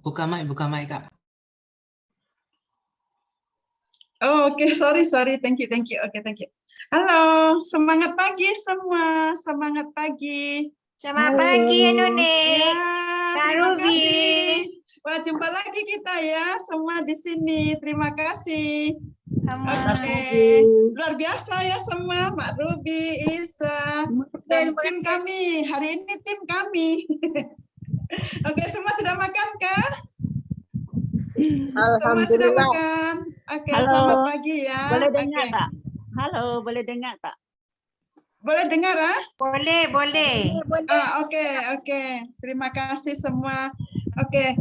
Buka mic, Kak. Oh, oke, sorry. Thank you. Oke, thank you. Halo, semangat pagi semua. Semangat pagi. Selamat pagi, Nuni. Ya, Kak terima Ruby. kasih. Wah, jumpa lagi kita ya, semua di sini. Terima kasih. Oke, luar biasa ya semua, Mak Ruby, Isa, dan tim kami. Hari ini tim kami. Oke, semua sudah makan kah? Semua sudah makan. Oke, selamat pagi ya. Boleh dengar tak? Halo, boleh dengar tak? Boleh dengar, ah? Boleh. Oke. Terima kasih semua. Oke,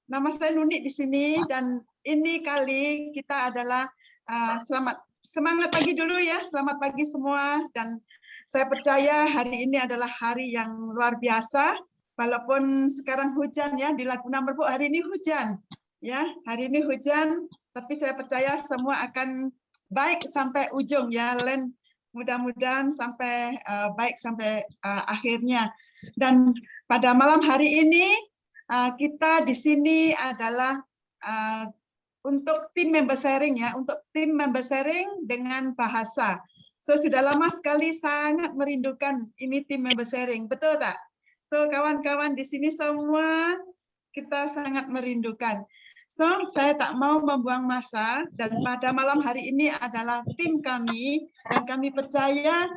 nama saya Nuni di sini, dan ini kali kita adalah semangat pagi dulu ya. Selamat pagi semua, dan saya percaya hari ini adalah hari yang luar biasa. Walaupun sekarang hujan ya, di Laguna Merbuk hari ini hujan. Ya, hari ini hujan, tapi saya percaya semua akan baik sampai ujung ya, Len. Mudah-mudahan sampai baik sampai akhirnya. Dan pada malam hari ini kita di sini adalah untuk tim member sharing ya, untuk tim member sharing dengan bahasa. So sudah lama sekali sangat merindukan ini tim member sharing, betul tak? So kawan-kawan di sini semua kita sangat merindukan. So saya tak mau membuang masa, dan pada malam hari ini adalah tim kami, dan kami percaya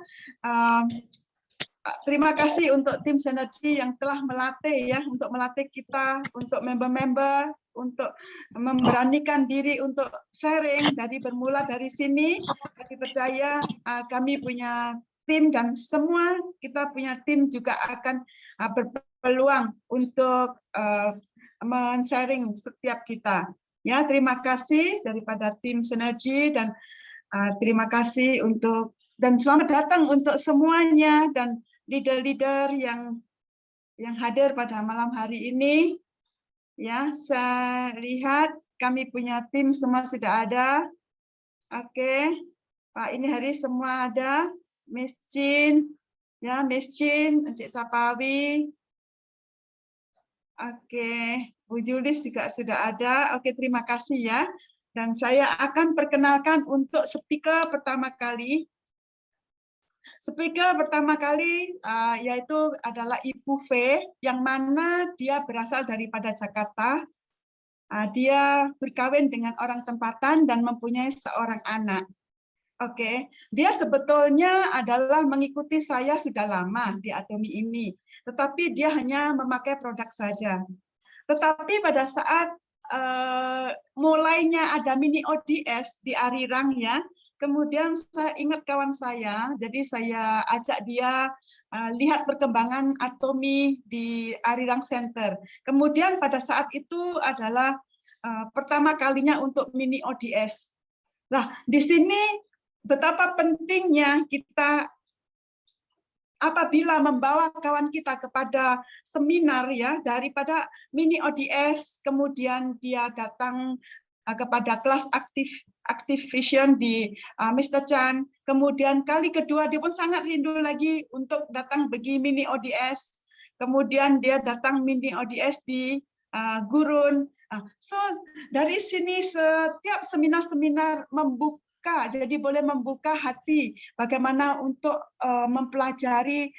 terima kasih untuk tim Sinergi yang telah melatih ya, untuk melatih kita, untuk member-member, untuk memberanikan diri untuk sharing. Bermula dari sini, kami percaya kami punya tim, dan semua kita punya tim juga akan berpeluang untuk men-sharing setiap kita. Ya, terima kasih daripada tim Sinergi, dan terima kasih dan selamat datang untuk semuanya, dan leader-leader yang hadir pada malam hari ini. Ya, saya lihat kami punya tim semua sudah ada. Oke, Pak ini hari semua ada. Miss Chin, ya Miss Chin, Encik Sapawi. Oke, Bu Julis juga sudah ada. Oke, terima kasih ya. Dan saya akan perkenalkan untuk speaker pertama kali. Speaker pertama kali yaitu adalah Ibu V, yang mana dia berasal daripada Jakarta. Dia berkawin dengan orang tempatan dan mempunyai seorang anak. Oke, dia sebetulnya adalah mengikuti saya sudah lama di Atomi ini, tetapi dia hanya memakai produk saja. Tetapi pada saat mulainya ada mini ODS di Arirang ya, kemudian saya ingat kawan saya, jadi saya ajak dia lihat perkembangan Atomi di Arirang Center. Kemudian pada saat itu adalah pertama kalinya untuk mini ODS. Nah, di sini betapa pentingnya kita apabila membawa kawan kita kepada seminar ya, daripada mini ODS, kemudian dia datang kepada kelas Active Vision di Mr. Chan, kemudian kali kedua dia pun sangat rindu lagi untuk datang bagi mini ODS, kemudian dia datang mini ODS di Gurun. So dari sini setiap seminar-seminar membuka, jadi boleh membuka hati bagaimana untuk mempelajari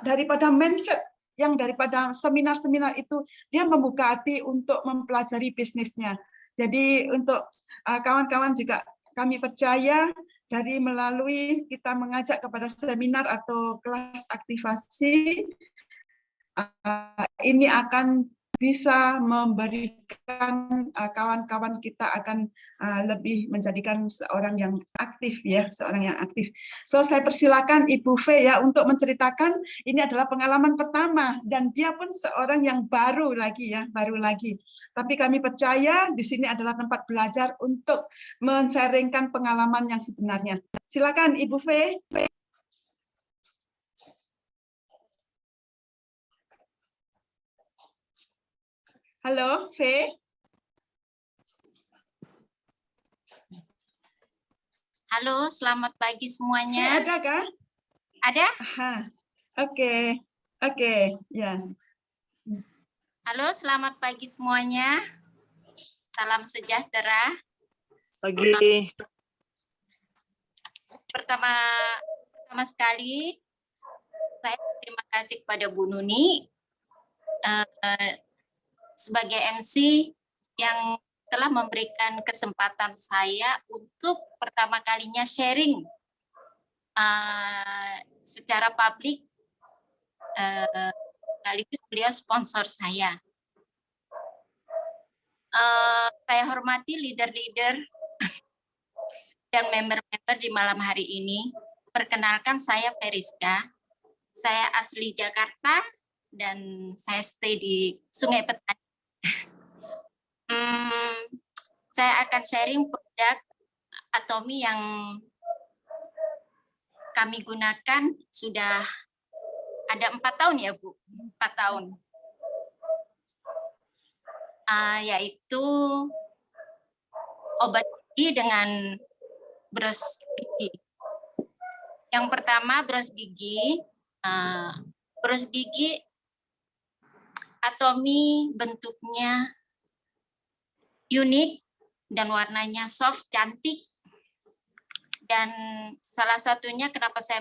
daripada mindset yang daripada seminar-seminar itu, dia membuka hati untuk mempelajari bisnisnya. Jadi untuk kawan-kawan juga kami percaya dari melalui kita mengajak kepada seminar atau kelas aktivasi, ini akan bisa memberikan kawan-kawan kita akan lebih menjadikan seorang yang aktif ya, seorang yang aktif. So saya persilakan Ibu V ya untuk menceritakan, ini adalah pengalaman pertama dan dia pun seorang yang baru lagi ya, baru lagi. Tapi kami percaya di sini adalah tempat belajar untuk men-sharingkan pengalaman yang sebenarnya. Silakan Ibu V. Halo, V. Halo, selamat pagi semuanya. Ada kah? Ada? Oke, ya. Halo, selamat pagi semuanya. Salam sejahtera. Pagi. Pertama sekali, saya terima kasih kepada Bu Nuni sebagai MC yang telah memberikan kesempatan saya untuk pertama kalinya sharing secara publik, sekaligus beliau sponsor saya. Saya hormati leader-leader dan member-member di malam hari ini. Perkenalkan, saya Periska. Saya asli Jakarta dan saya stay di Sungai Petani. Saya akan sharing produk Atomy yang kami gunakan sudah ada 4 tahun ya Bu, 4 tahun. Yaitu obat gigi dengan bros gigi. Yang pertama bros gigi. Bros gigi Atomy bentuknya unik dan warnanya soft, cantik. Dan salah satunya kenapa saya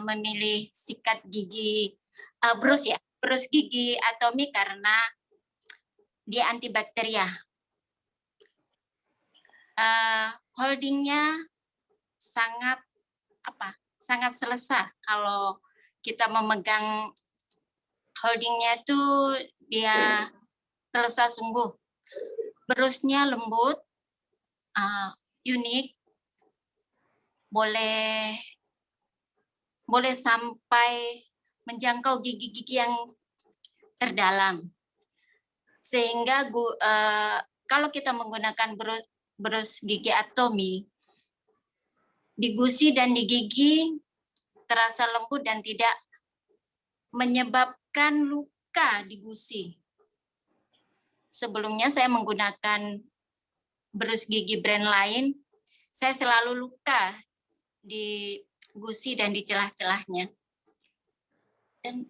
memilih sikat gigi bros gigi Atomy karena dia antibakteria. Holdingnya sangat selesa. Kalau kita memegang holdingnya itu dia selesa sungguh. Brusnya lembut, unik, boleh sampai menjangkau gigi-gigi yang terdalam. Sehingga kalau kita menggunakan brus gigi Atomy, di gusi dan di gigi terasa lembut dan tidak menyebabkan luka di gusi. Sebelumnya saya menggunakan brus gigi brand lain, saya selalu luka di gusi dan di celah-celahnya. Dan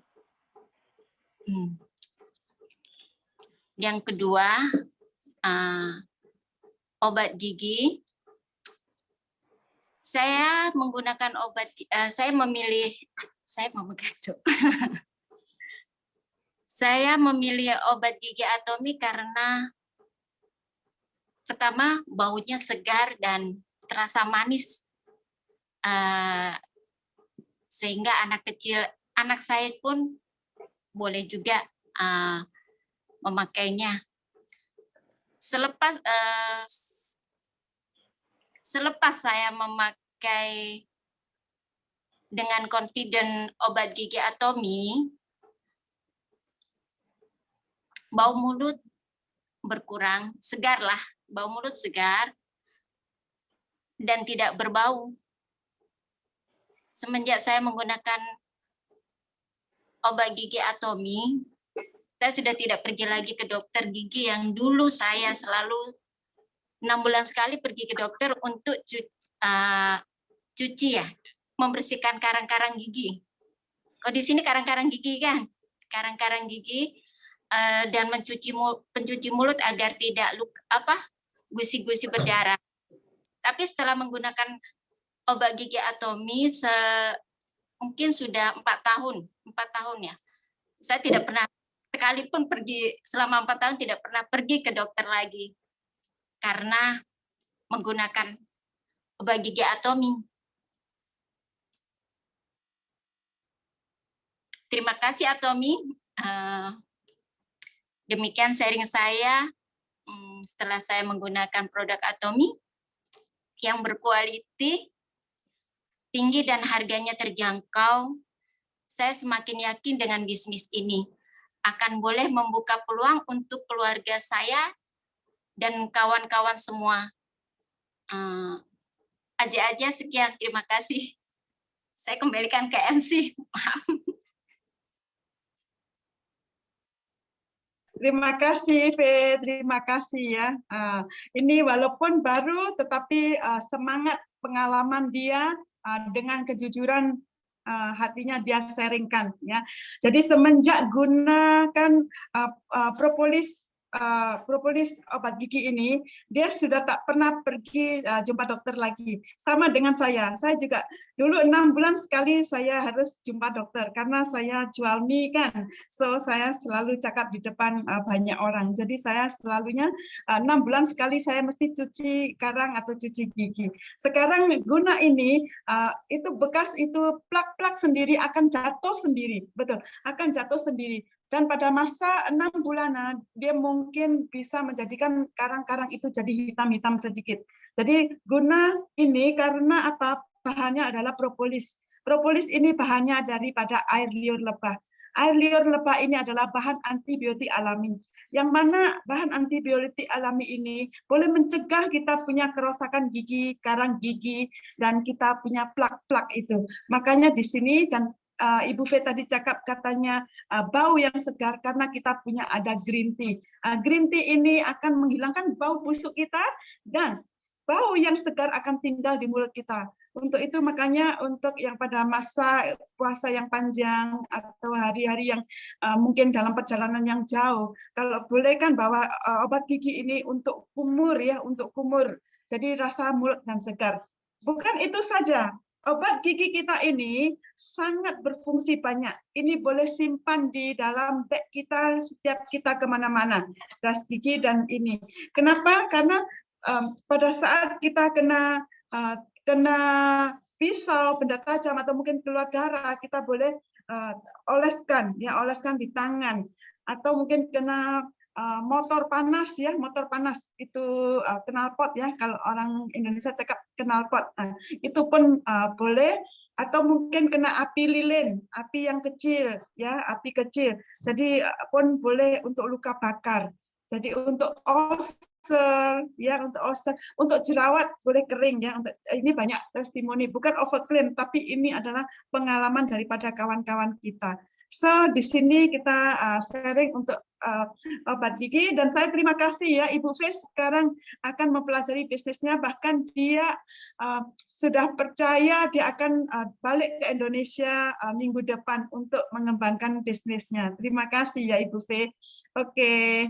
yang kedua, obat gigi. Saya menggunakan saya memilih obat gigi Atomy karena pertama baunya segar dan terasa manis, sehingga anak saya pun boleh juga memakainya. Selepas saya memakai dengan confident obat gigi Atomy, bau mulut berkurang, bau mulut segar dan tidak berbau. Semenjak saya menggunakan obat gigi Atomy, saya sudah tidak pergi lagi ke dokter gigi yang dulu saya selalu 6 bulan sekali pergi ke dokter untuk cuci membersihkan karang-karang gigi. Kalau di sini karang-karang gigi kan, karang-karang gigi dan pencuci mulut agar tidak gusi-gusi berdarah. Tapi setelah menggunakan obat gigi Atomy mungkin sudah 4 tahun ya. Saya tidak pernah sekalipun selama 4 tahun tidak pernah pergi ke dokter lagi karena menggunakan obat gigi Atomy. Terima kasih Atomy. Demikian sharing saya setelah saya menggunakan produk Atomy yang berkualitas tinggi dan harganya terjangkau. Saya semakin yakin dengan bisnis ini akan boleh membuka peluang untuk keluarga saya dan kawan-kawan semua. Aja sekian, terima kasih. Saya kembalikan ke MC. Maaf. Terima kasih, Fe. Terima kasih ya. Ini walaupun baru, tetapi semangat pengalaman dia dengan kejujuran hatinya dia sharingkan ya. Jadi semenjak gunakan propolis obat gigi ini, dia sudah tak pernah pergi jumpa dokter lagi. Sama dengan saya juga dulu 6 bulan sekali saya harus jumpa dokter karena saya jual mie kan. So saya selalu cakap di depan banyak orang. Jadi saya selalunya 6 bulan sekali saya mesti cuci karang atau cuci gigi. Sekarang guna ini itu bekas itu plak-plak sendiri akan jatuh sendiri, betul, akan jatuh sendiri. Dan pada masa 6 bulanan, dia mungkin bisa menjadikan karang-karang itu jadi hitam-hitam sedikit. Jadi guna ini karena apa? Bahannya adalah propolis. Propolis ini bahannya daripada air liur lebah. Air liur lebah ini adalah bahan antibiotik alami. Yang mana bahan antibiotik alami ini boleh mencegah kita punya kerusakan gigi, karang gigi, dan kita punya plak-plak itu. Makanya di sini dan Ibu V tadi cakap katanya bau yang segar karena kita punya ada green tea. Green tea ini akan menghilangkan bau busuk kita dan bau yang segar akan tinggal di mulut kita. Untuk itu makanya untuk yang pada masa puasa yang panjang atau hari-hari yang mungkin dalam perjalanan yang jauh, kalau boleh kan bawa obat gigi ini untuk kumur ya, untuk kumur. Jadi rasa mulut dan segar. Bukan itu saja. Obat gigi kita ini sangat berfungsi banyak. Ini boleh simpan di dalam beg kita setiap kita kemana-mana. Das gigi dan ini. Kenapa? Karena pada saat kita kena pisau, benda tajam atau mungkin keluar darah, kita boleh oleskan di tangan. Atau mungkin kena motor panas ya, motor panas itu knalpot ya, kalau orang Indonesia cakap knalpot. Itu pun boleh, atau mungkin kena api lilin, api yang kecil ya, api kecil. Jadi pun boleh untuk luka bakar. Jadi untuk ulcer ya, untuk jerawat boleh kering ya. Untuk ini banyak testimoni, bukan overclaim, tapi ini adalah pengalaman daripada kawan-kawan kita. So di sini kita sharing untuk obat gigi, dan saya terima kasih ya Ibu V sekarang akan mempelajari bisnisnya, bahkan dia sudah percaya dia akan balik ke Indonesia minggu depan untuk mengembangkan bisnisnya. Terima kasih ya Ibu V. Oke.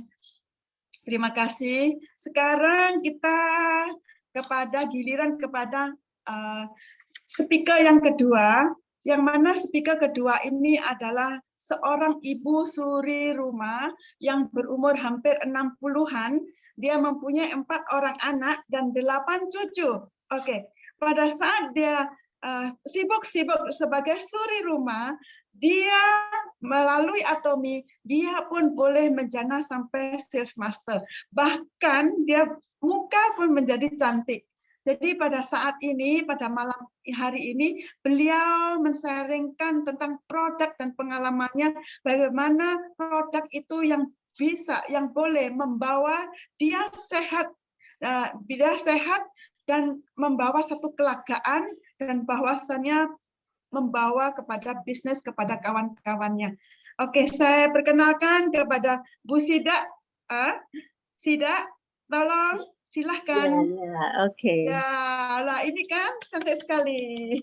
Terima kasih. Sekarang kita giliran kepada speaker yang kedua, yang mana speaker kedua ini adalah seorang ibu suri rumah yang berumur hampir 60-an. Dia mempunyai 4 orang anak dan 8 cucu. Oke. Pada saat dia sibuk-sibuk sebagai suri rumah, dia melalui Atomi, dia pun boleh menjana sampai sales master. Bahkan dia muka pun menjadi cantik. Jadi pada saat ini, pada malam hari ini, beliau men-sharingkan tentang produk dan pengalamannya, bagaimana produk itu yang bisa, yang boleh membawa dia sehat dan membawa satu kelegaan, dan bahwasannya membawa kepada bisnis kepada kawan-kawannya. Oke, saya perkenalkan kepada Bu Sida. Sida, tolong silahkan. Ya, oke. Ya, lah ini kan cantik sekali.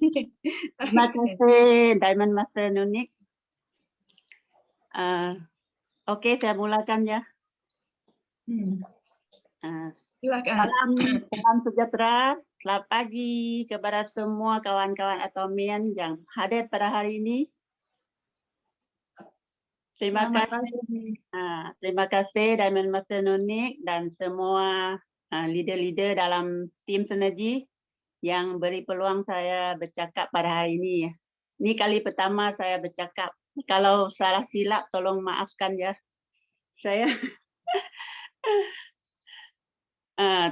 Terima kasih Diamond Master Nunik. Oke, saya mulakan ya. Silakan. Salam sejahtera, selamat pagi kepada semua kawan-kawan Atomian yang hadir pada hari ini. Terima kasih Diamond Master Nunik dan semua leader-leader dalam tim Sinergi yang beri peluang saya bercakap pada hari ini. Ini kali pertama saya bercakap. Kalau salah silap tolong maafkan ya. Saya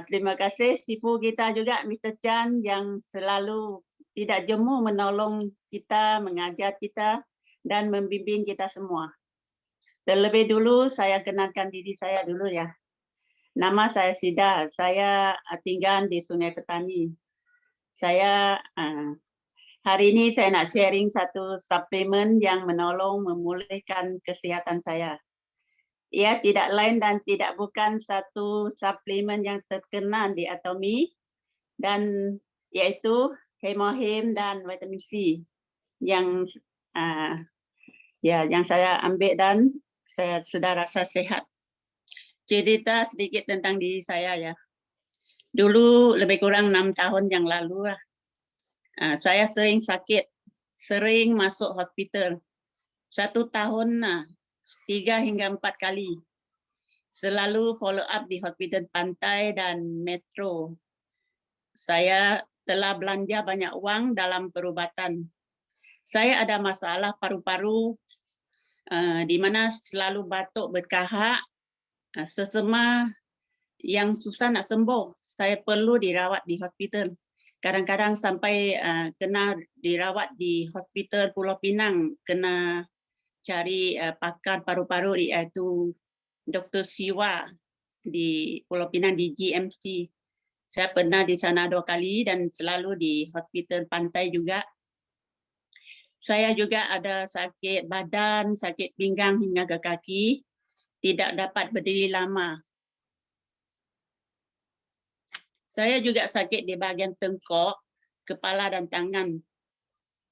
terima kasih Sifu kita juga Mr. Chan yang selalu tidak jemu menolong kita, mengajar kita, dan membimbing kita semua. Terlebih dulu saya kenalkan diri saya dulu ya. Nama saya Sida, saya tinggal di Sungai Petani. Saya hari ini saya nak sharing satu suplemen yang menolong memulihkan kesihatan saya. Ia tidak lain dan tidak bukan satu suplemen yang terkenal di Atomi, dan yaitu Hemohim dan vitamin C. yang yang saya ambil dan saya sudah rasa sehat. Cerita sedikit tentang diri saya ya. Dulu lebih kurang 6 tahun yang lalu lah. Saya sering sakit, sering masuk hospital. 1 tahun 3 hingga 4 kali. Selalu follow up di hospital Pantai dan Metro. Saya telah belanja banyak uang dalam perubatan. Saya ada masalah paru-paru di mana selalu batuk berkahak, sesama yang susah nak sembuh. Saya perlu dirawat di hospital. Kadang-kadang sampai kena dirawat di hospital Pulau Pinang, kena cari pakar paru-paru iaitu Dr. Siwa di Pulau Pinang di GMC. Saya pernah di sana 2 kali dan selalu di hospital Pantai juga. Saya juga ada sakit badan, sakit pinggang hingga ke kaki, tidak dapat berdiri lama. Saya juga sakit di bahagian tengkok, kepala dan tangan.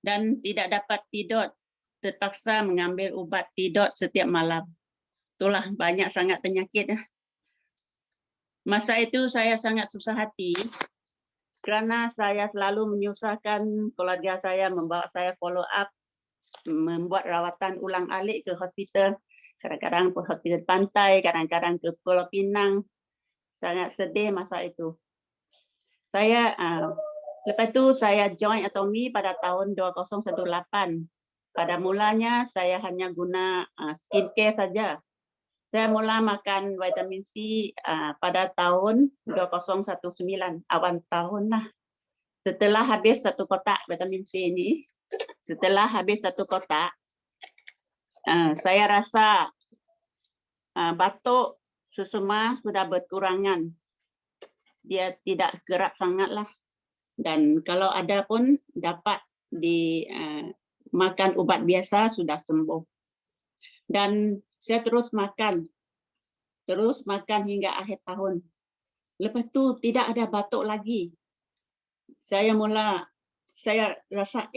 Dan tidak dapat tidur, terpaksa mengambil ubat tidur setiap malam. Itulah banyak sangat penyakit. Masa itu saya sangat susah hati kerana saya selalu menyusahkan keluarga saya, membawa saya follow up, membuat rawatan ulang alik ke hospital. Kadang-kadang ke hospital Pantai, kadang-kadang ke Pulau Pinang. Sangat sedih masa itu. Saya lepas itu saya join Atomy pada tahun 2018. Pada mulanya saya hanya guna skincare saja. Saya mula makan vitamin C pada tahun 2019, awal tahun lah. Setelah habis 1 kotak vitamin C ini, saya rasa batuk sesama sudah berkurangan. Dia tidak gerak sangat lah. Dan kalau ada pun dapat makan ubat biasa sudah sembuh. Dan saya terus makan hingga akhir tahun. Lepas tu tidak ada batuk lagi. Saya rasa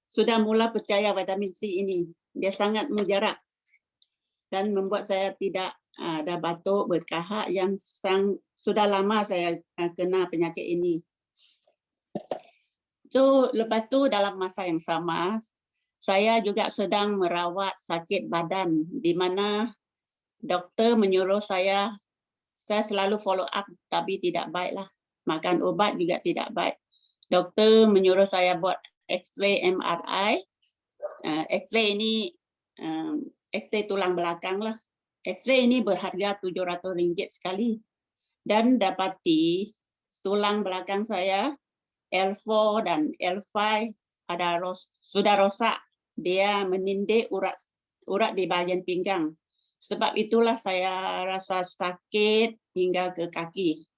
sudah mula percaya vitamin C ini. Dia sangat mujarab dan membuat saya tidak ada batuk berkahak yang sudah lama saya kena penyakit ini. So lepas tu dalam masa yang sama, saya juga sedang merawat sakit badan di mana doktor menyuruh saya selalu follow up tapi tidak baiklah. Makan ubat juga tidak baik. Doktor menyuruh saya buat X-ray MRI. X-ray ini X-ray tulang belakang lah. X-ray ini berharga RM700 sekali. Dan dapati tulang belakang saya L4 dan L5 sudah rosak. Dia menindih urat di bahagian pinggang. Sebab itulah saya rasa sakit hingga ke kaki.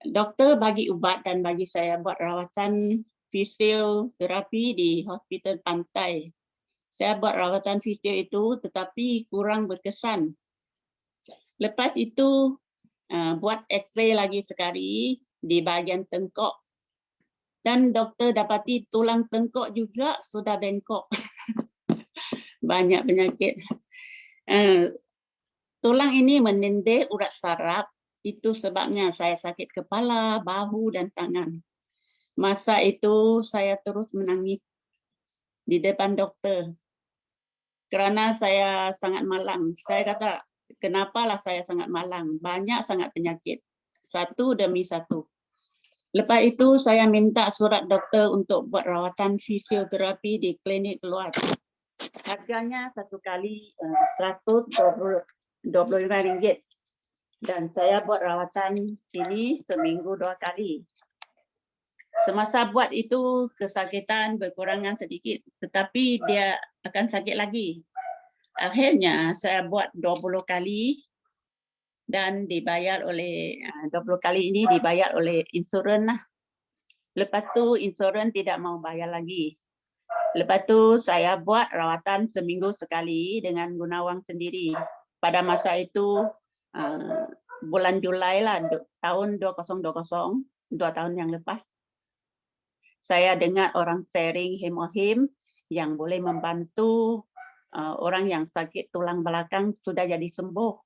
Doktor bagi ubat dan bagi saya buat rawatan fisioterapi di hospital Pantai. Saya buat rawatan fisio itu tetapi kurang berkesan. Lepas itu buat X-ray lagi sekali di bahagian tengkok. Dan doktor dapati tulang tengkok juga sudah bengkok. Banyak penyakit. Tulang ini menindih urat saraf. Itu sebabnya saya sakit kepala, bahu dan tangan. Masa itu saya terus menangis di depan doktor. Kerana saya sangat malang. Saya kata, kenapalah saya sangat malang? Banyak sangat penyakit. Satu demi satu. Lepas itu saya minta surat doktor untuk buat rawatan fisioterapi di klinik luar. Harganya 1 kali RM125. Dan saya buat rawatan sini seminggu 2 kali. Semasa buat itu kesakitan berkurangan sedikit. Tetapi dia akan sakit lagi. Akhirnya saya buat 20 kali. Dan dibayar oleh 20 kali ini dibayar oleh insurans lah. Lepas tu insurans tidak mau bayar lagi. Lepas tu saya buat rawatan seminggu sekali dengan guna wang sendiri. Pada masa itu bulan Julai lah tahun 2020, 2 tahun yang lepas. saya dengar orang sharing hemohim yang boleh membantu orang yang sakit tulang belakang sudah jadi sembuh.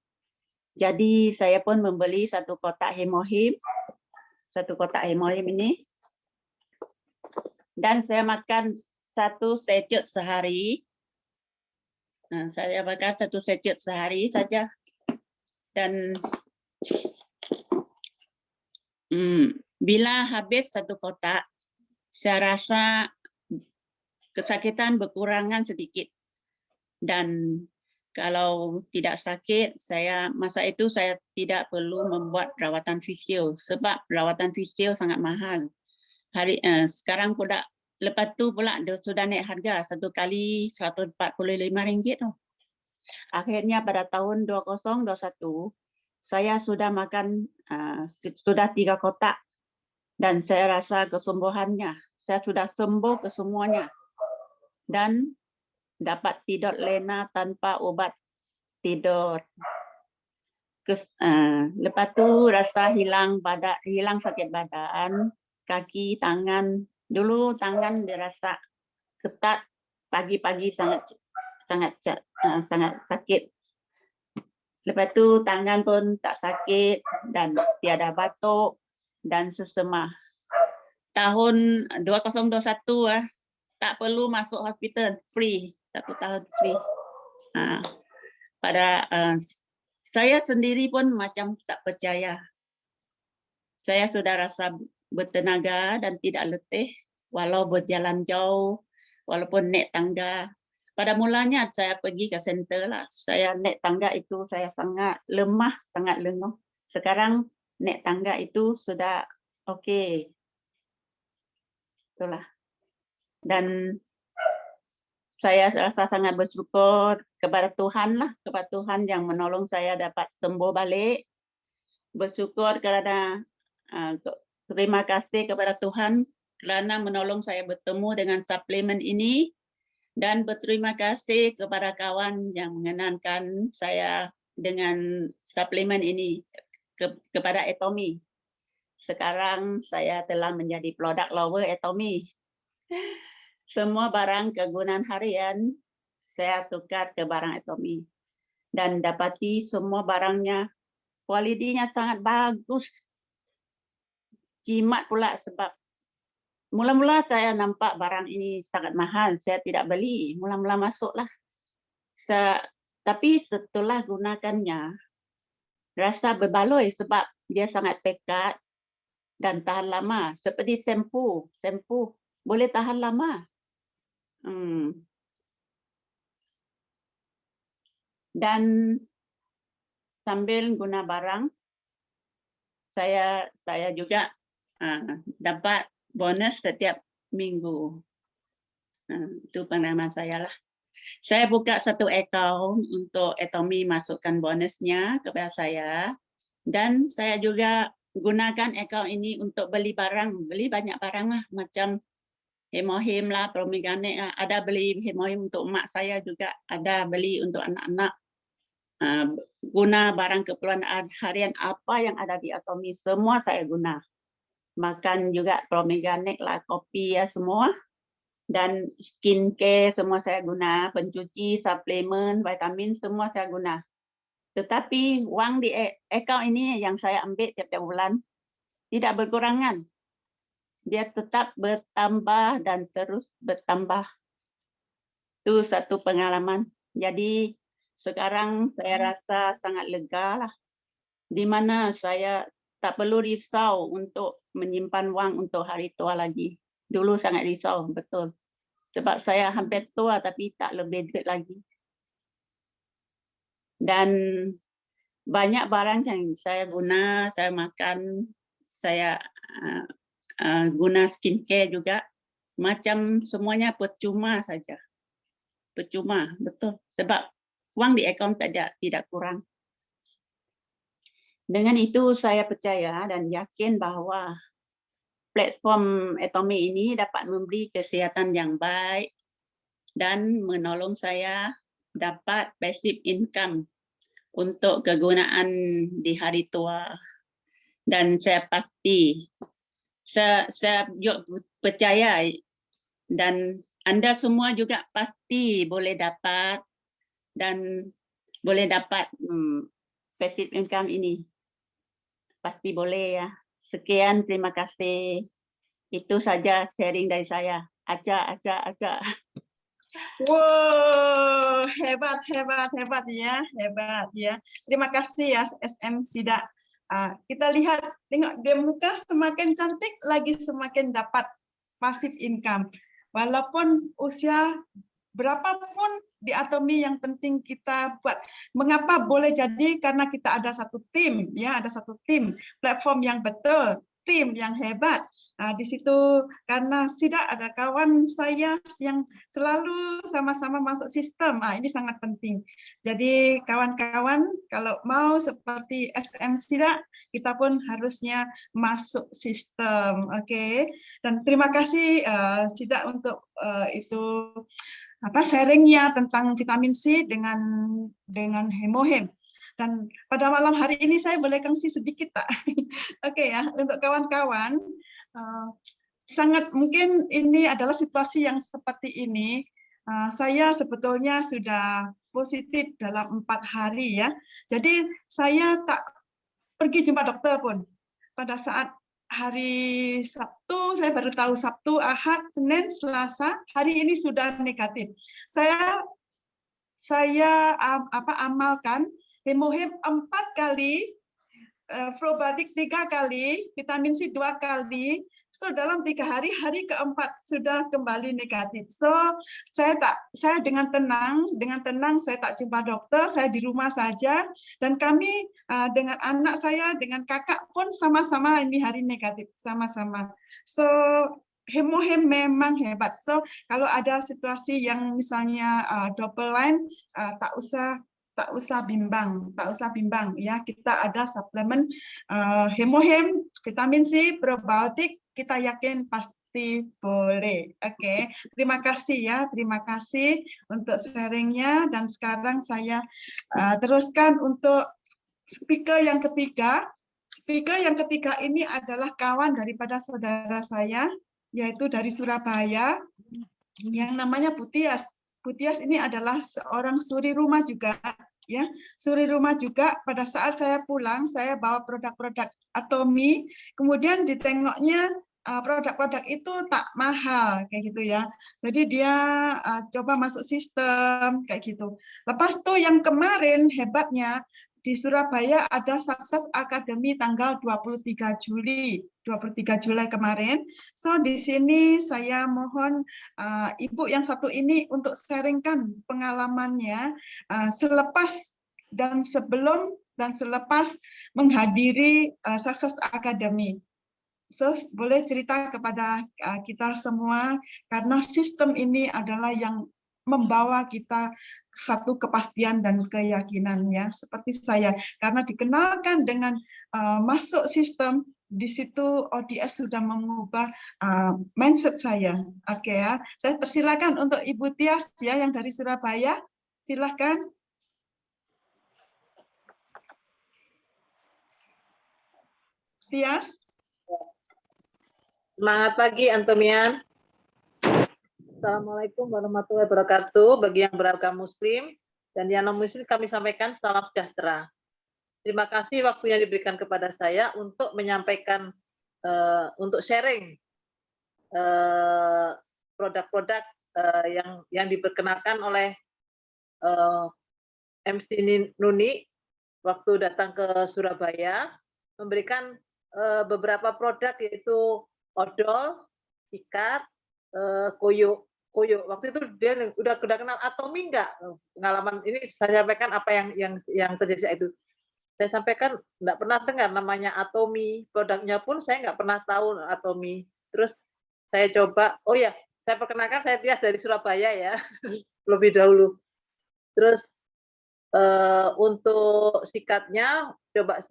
Jadi saya pun membeli satu kotak hemohim ini, dan saya makan 1 sachet sehari. Saya makan 1 sachet sehari saja. Dan bila habis 1 kotak, saya rasa kesakitan berkurangan sedikit. Dan kalau tidak sakit, masa itu saya tidak perlu membuat perawatan fisio sebab perawatan fisio sangat mahal. Sekarang pula lepas tu pula sudah naik harga, 1 kali RM145 tu. Akhirnya pada tahun 2021 saya sudah makan sudah 3 kotak dan saya rasa kesembuhannya. Saya sudah sembuh kesemuanya dan dapat tidur lena tanpa obat tidur. Lepas tu rasa hilang sakit badan, kaki, tangan. Dulu tangan dirasa ketat, pagi-pagi sangat sakit. Lepas tu tangan pun tak sakit dan tiada batuk dan sesema. Tahun 2021 tak perlu masuk hospital, free, 1 tahun free. Saya sendiri pun macam tak percaya. Saya sudah rasa bertenaga dan tidak letih, walau berjalan jauh, walaupun naik tangga. Pada mulanya saya pergi ke center lah. Saya naik tangga itu saya sangat lemah, sangat lenguh. Sekarang naik tangga itu sudah okey. Itulah. Dan saya rasa sangat bersyukur kepada Tuhan lah, kepada Tuhan yang menolong saya dapat sembuh balik. Bersyukur kerana terima kasih kepada Tuhan kerana menolong saya bertemu dengan suplemen ini, dan berterima kasih kepada kawan yang mengenalkan saya dengan suplemen ini kepada Atomy. Sekarang saya telah menjadi product lover Atomy. Semua barang kegunaan harian saya tukar ke barang Atomy dan dapati semua barangnya kualitinya sangat bagus. Jimat pula sebab mula-mula saya nampak barang ini sangat mahal, saya tidak beli. Mula-mula masuklah. Tapi setelah gunakannya rasa berbaloi sebab dia sangat pekat dan tahan lama. Seperti sempu boleh tahan lama. Dan sambil guna barang, saya juga dapat bonus setiap minggu. Itu pengalaman saya lah. Saya buka satu akaun untuk Atomy masukkan bonusnya kepada saya, dan saya juga gunakan akaun ini untuk beli banyak barang lah, macam hemohim lah, promegane, ada beli hemohim untuk mak saya juga, ada beli untuk anak-anak. Guna barang keperluan harian apa yang ada di Atomy, semua saya guna. Makan juga promegane lah, kopi ya semua. Dan skincare semua saya guna, pencuci, suplemen, vitamin semua saya guna. Tetapi wang di akaun ini yang saya ambil tiap-tiap bulan tidak berkurangan. Dia tetap bertambah dan terus bertambah. Itu satu pengalaman. Jadi sekarang saya rasa sangat lega lah. Di mana saya tak perlu risau untuk menyimpan wang untuk hari tua lagi. Dulu sangat risau, betul. Sebab saya hampir tua tapi tak lebih duit lagi. Dan banyak barang yang saya guna, saya makan, saya guna skincare juga. Macam semuanya percuma saja. Percuma, betul. Sebab wang di akaun tidak kurang. Dengan itu saya percaya dan yakin bahawa platform Atomy ini dapat memberi kesihatan yang baik dan menolong saya dapat passive income untuk kegunaan di hari tua. Dan saya pasti, saya percaya dan Anda semua juga pasti boleh dapat dan boleh dapat passive income ini. Pasti boleh ya. Sekian, terima kasih. Itu saja sharing dari saya. Aca. Wow, hebat ya, hebat ya. Terima kasih ya SM Sida. Kita lihat, tengok dia muka semakin cantik, lagi semakin dapat passive income. Walaupun usia berapapun di Atomi, yang penting kita buat. Mengapa boleh jadi? Karena kita ada satu tim, ya, ada satu tim, platform yang betul, tim yang hebat. Di situ karena Sida ada kawan saya yang selalu sama-sama masuk sistem. Ini sangat penting. Jadi kawan-kawan kalau mau seperti SM Sida, kita pun harusnya masuk sistem. Oke. Dan terima kasih Sida untuk itu sharingnya tentang vitamin C dengan hemohem. Dan pada malam hari ini saya boleh kongsi sedikit, tak? Oke ya, untuk kawan-kawan, sangat mungkin ini adalah situasi yang seperti ini. Saya sebetulnya sudah positif dalam 4 hari ya. Jadi saya tak pergi jumpa dokter pun. Pada saat hari Sabtu, saya baru tahu Sabtu, Ahad, Senin, Selasa, hari ini sudah negatif. Saya amalkan hemohem 4 kali, probiotik 3 kali, vitamin C 2 kali. So dalam 3 hari, hari keempat sudah kembali negatif. So saya dengan tenang saya tak jumpa dokter, saya di rumah saja, dan kami dengan anak saya, dengan kakak pun sama-sama ini hari negatif, sama-sama. So hemohem memang hebat. So kalau ada situasi yang misalnya double line, tak usah bimbang ya. Kita ada suplemen hemohem, vitamin C, probiotik, kita yakin pasti boleh. Oke. Terima kasih ya, terima kasih untuk sharingnya. Dan sekarang saya teruskan untuk speaker yang ketiga. Speaker yang ketiga ini adalah kawan daripada saudara saya, yaitu dari Surabaya, yang namanya Butias. Butias ini adalah seorang suri rumah juga, ya, suri rumah juga. Pada saat saya pulang, saya bawa produk-produk Atomi, kemudian ditengoknya produk-produk itu tak mahal kayak gitu ya. Jadi dia coba masuk sistem kayak gitu. Lepas itu yang kemarin hebatnya di Surabaya ada Sukses Academy tanggal 23 Juli kemarin. So di sini saya mohon Ibu yang satu ini untuk sharingkan pengalamannya selepas dan sebelum dan selepas menghadiri Sukses Academy. So, boleh cerita kepada kita semua, karena sistem ini adalah yang membawa kita satu kepastian dan keyakinan ya, seperti saya, karena dikenalkan dengan masuk sistem, di situ ODS sudah mengubah mindset saya. Oke ya, saya persilakan untuk Ibu Tias ya yang dari Surabaya, silakan. Tias. Semangat pagi, Antomian. Assalamualaikum warahmatullahi wabarakatuh. Bagi yang beragama Muslim dan yang non-Muslim, kami sampaikan salam sejahtera. Terima kasih waktu yang diberikan kepada saya untuk menyampaikan, untuk sharing produk-produk yang diperkenalkan oleh MC Nuni waktu datang ke Surabaya, memberikan beberapa produk yaitu odol, sikat, koyo. Waktu itu dia udah kenal Atomi enggak? Pengalaman ini saya sampaikan apa yang terjadi saat itu. Saya sampaikan enggak pernah dengar namanya Atomi, produknya pun saya enggak pernah tahu Atomi. Terus saya coba, oh ya, saya perkenalkan saya Tias dari Surabaya ya, lebih dahulu. Terus untuk sikatnya coba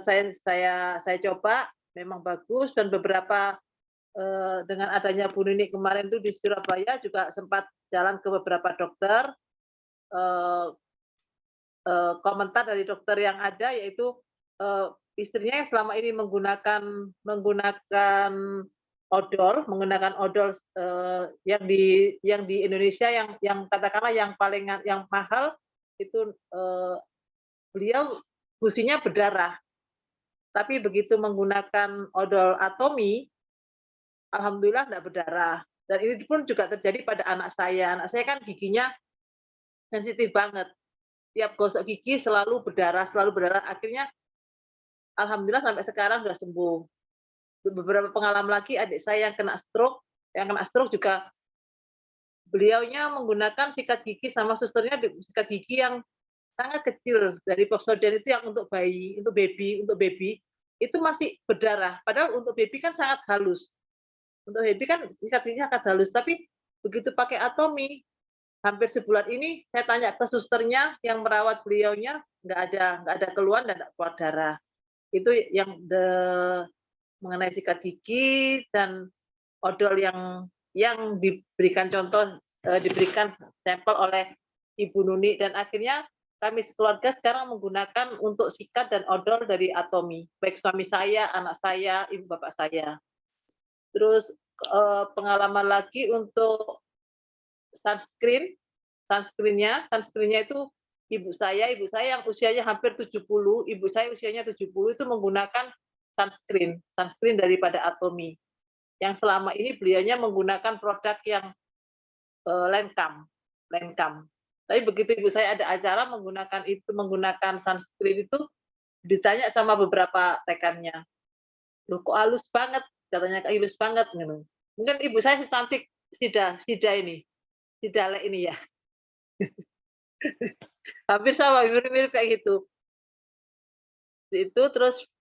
saya coba, memang bagus, dan beberapa dengan adanya Bu Nini kemarin itu di Surabaya juga sempat jalan ke beberapa dokter. Komentar dari dokter yang ada yaitu istrinya yang selama ini menggunakan odol, menggunakan odol yang di Indonesia yang katakanlah yang paling yang mahal itu beliau gusinya berdarah. Tapi begitu menggunakan odol Atomy, alhamdulillah tidak berdarah. Dan ini pun juga terjadi pada anak saya. Anak saya kan giginya sensitif banget. Tiap gosok gigi selalu berdarah. Akhirnya alhamdulillah sampai sekarang sudah sembuh. Beberapa pengalaman lagi adik saya yang kena stroke juga beliaunya menggunakan sikat gigi sama susternya sikat gigi yang sangat kecil dari Pepsodent itu yang untuk bayi, untuk baby itu masih berdarah. Padahal untuk baby kan sangat halus. Untuk baby kan sikat giginya sangat halus, tapi begitu pakai Atomy, hampir sebulan ini saya tanya ke susternya yang merawat beliaunya nggak ada keluhan dan nggak keluar darah. Itu yang mengenai sikat gigi dan odol yang diberikan contoh, diberikan sampel oleh Ibu Nuni, dan akhirnya kami sekeluarga sekarang menggunakan untuk sikat dan odol dari Atomy, baik suami saya, anak saya, ibu bapak saya. Terus pengalaman lagi untuk sunscreen-nya itu ibu saya yang usianya hampir 70, ibu saya usianya 70 itu menggunakan sunscreen daripada Atomy. Yang selama ini beliaunya menggunakan produk yang Lancome. Tapi begitu ibu saya ada acara menggunakan sunscreen itu, ditanya sama beberapa rekannya, loh kok halus banget, katanya halus banget. Mungkin ibu saya secantik Sida ini ya. Hampir sama, mirip kayak gitu. Itu terus,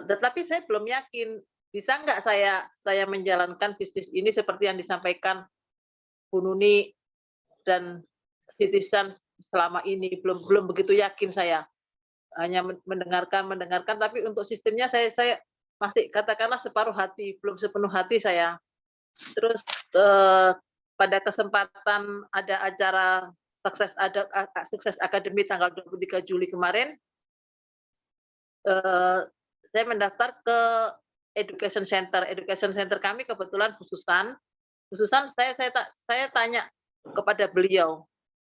tetapi saya belum yakin, bisa nggak saya menjalankan bisnis ini seperti yang disampaikan Bu Nuni dan Citizen selama ini, belum begitu yakin saya. Hanya mendengarkan, tapi untuk sistemnya saya masih katakanlah separuh hati, belum sepenuh hati saya. Terus pada kesempatan ada acara Sukses Academy tanggal 23 Juli kemarin, saya mendaftar ke Education Center kami kebetulan khususan saya tanya kepada beliau,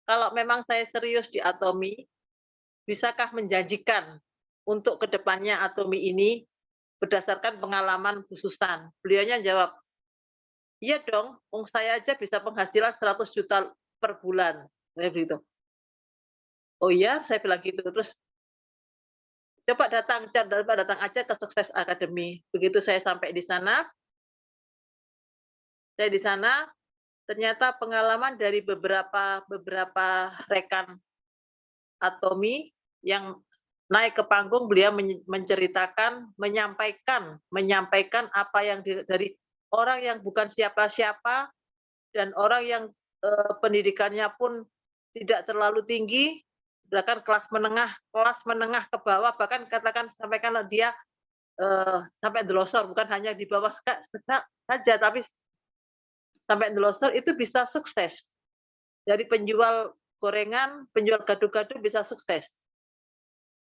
kalau memang saya serius di Atomy, bisakah menjanjikan untuk kedepannya Atomy ini berdasarkan pengalaman khususan? Beliaunya jawab, iya dong, saya aja bisa penghasilan 100 juta per bulan. Saya begitu. Oh iya, saya bilang gitu. Terus coba datang aja ke Sukses Academy. Begitu saya sampai di sana, ternyata pengalaman dari beberapa rekan Atomy yang naik ke panggung, beliau menyampaikan apa yang dari orang yang bukan siapa-siapa dan orang yang pendidikannya pun tidak terlalu tinggi, bahkan kelas menengah ke bawah, bahkan sampaikan dia sampai delosor, bukan hanya di bawah saja, tapi sampai delosor itu bisa sukses. Dari penjual gorengan, penjual gado-gado bisa sukses.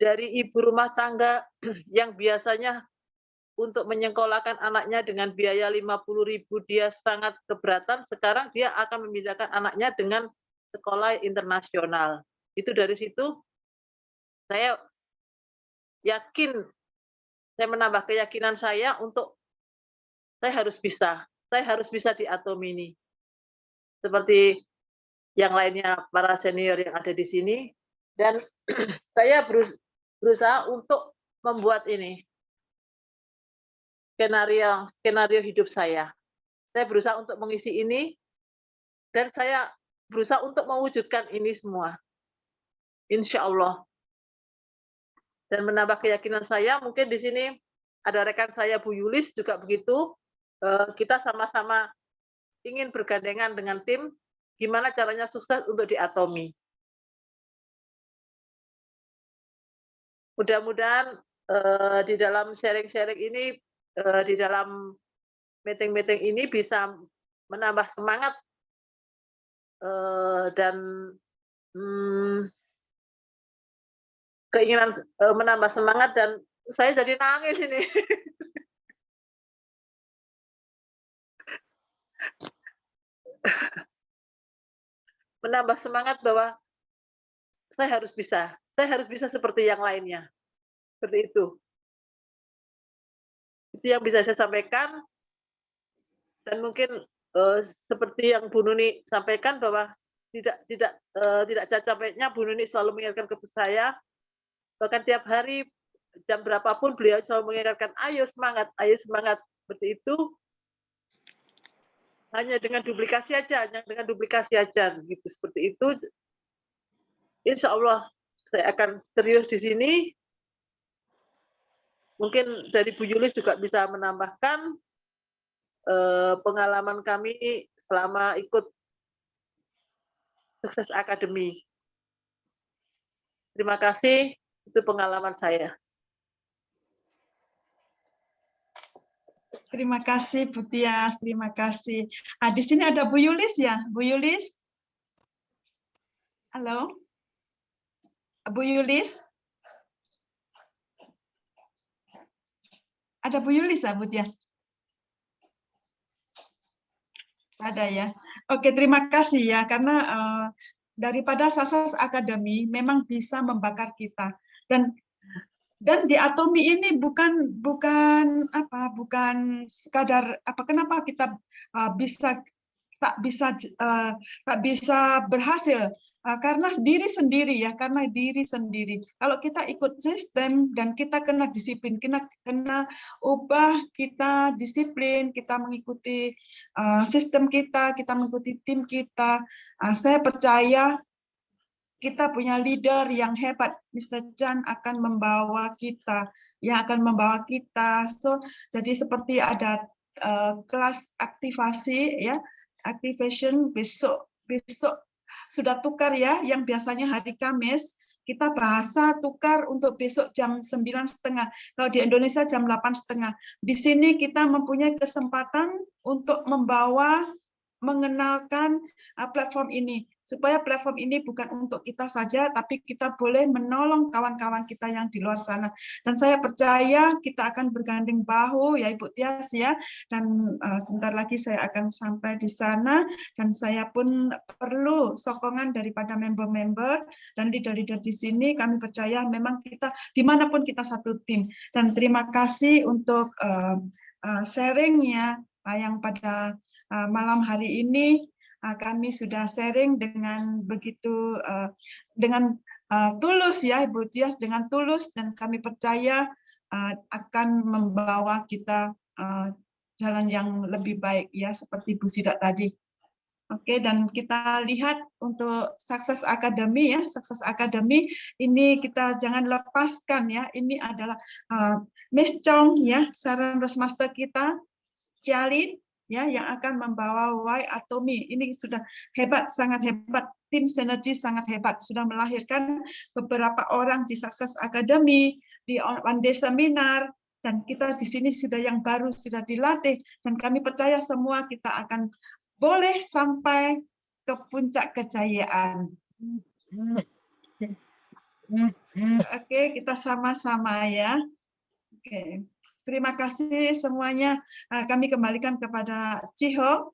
Dari ibu rumah tangga yang biasanya untuk menyekolahkan anaknya dengan biaya 50.000 dia sangat keberatan, sekarang dia akan memindahkan anaknya dengan sekolah internasional. Itu dari situ saya yakin, saya menambah keyakinan saya untuk saya harus bisa di Atomy ini. Seperti yang lainnya para senior yang ada di sini, dan saya berusaha untuk membuat ini skenario hidup saya. Saya berusaha untuk mengisi ini dan saya berusaha untuk mewujudkan ini semua. Insya Allah. Dan menambah keyakinan saya, mungkin di sini ada rekan saya Bu Yulis juga begitu. Kita sama-sama ingin bergandengan dengan tim, gimana caranya sukses untuk di Atomy. Mudah-mudahan di dalam sharing-sharing ini, di dalam meeting-meeting ini bisa menambah semangat dan keinginan menambah semangat, dan saya jadi nangis ini. menambah semangat bahwa saya harus bisa seperti yang lainnya. Seperti itu. Itu yang bisa saya sampaikan, dan mungkin seperti yang Bu Nuni sampaikan bahwa tidak capek-capeknya Bu Nuni selalu mengingatkan ke saya, bahkan tiap hari jam berapapun beliau selalu mengingatkan, ayo semangat, seperti itu. Hanya dengan duplikasi aja, gitu, seperti itu. Insya Allah saya akan serius di sini. Mungkin dari Bu Yulis juga bisa menambahkan pengalaman kami selama ikut Sukses Academy. Terima kasih, itu pengalaman saya. Terima kasih Bu Tias, terima kasih. Di sini ada Bu Yulis ya, Bu Yulis. Halo, Bu Yulis. Ada Bu Yulis ya, Bu Tias? Ada ya. Oke, terima kasih ya, karena daripada Sukses Academy memang bisa membakar kita, dan di Atomi ini bukan sekadar kenapa kita tak bisa berhasil, karena diri sendiri. Kalau kita ikut sistem dan kita kena disiplin, kena ubah, kita disiplin, kita mengikuti sistem kita mengikuti tim kita. Saya percaya kita punya leader yang hebat, Mr. Chan akan membawa kita, So, jadi seperti ada kelas aktivasi ya, activation besok sudah tukar ya, yang biasanya hari Kamis kita bahasa tukar untuk besok jam 9.30. Kalau di Indonesia jam 8.30. Di sini kita mempunyai kesempatan untuk mengenalkan platform ini, supaya platform ini bukan untuk kita saja, tapi kita boleh menolong kawan-kawan kita yang di luar sana. Dan saya percaya kita akan bergandeng bahu ya Ibu Tias ya, dan sebentar lagi saya akan sampai di sana, dan saya pun perlu sokongan daripada member-member dan leader-leader di sini. Kami percaya memang kita dimanapun kita satu tim. Dan terima kasih untuk sharingnya yang pada malam hari ini. Kami sudah sharing dengan begitu tulus ya Ibu Tias, dengan tulus, dan kami percaya akan membawa kita jalan yang lebih baik ya, seperti Bu Sidak tadi. Oke, dan kita lihat untuk Sukses Academy ya, Sukses Academy ini kita jangan lepaskan ya. Ini adalah Miss Chong ya, saran Master kita, Cialin ya, yang akan membawa Y Atomi. Ini sudah hebat, sangat hebat. Tim sinergi sangat hebat, sudah melahirkan beberapa orang di Sukses Academy, di One Day Seminar, dan kita di sini sudah yang baru sudah dilatih, dan kami percaya semua kita akan boleh sampai ke puncak kejayaan. Oke, kita sama-sama ya. Oke. Terima kasih semuanya. Kami kembalikan kepada Ciho.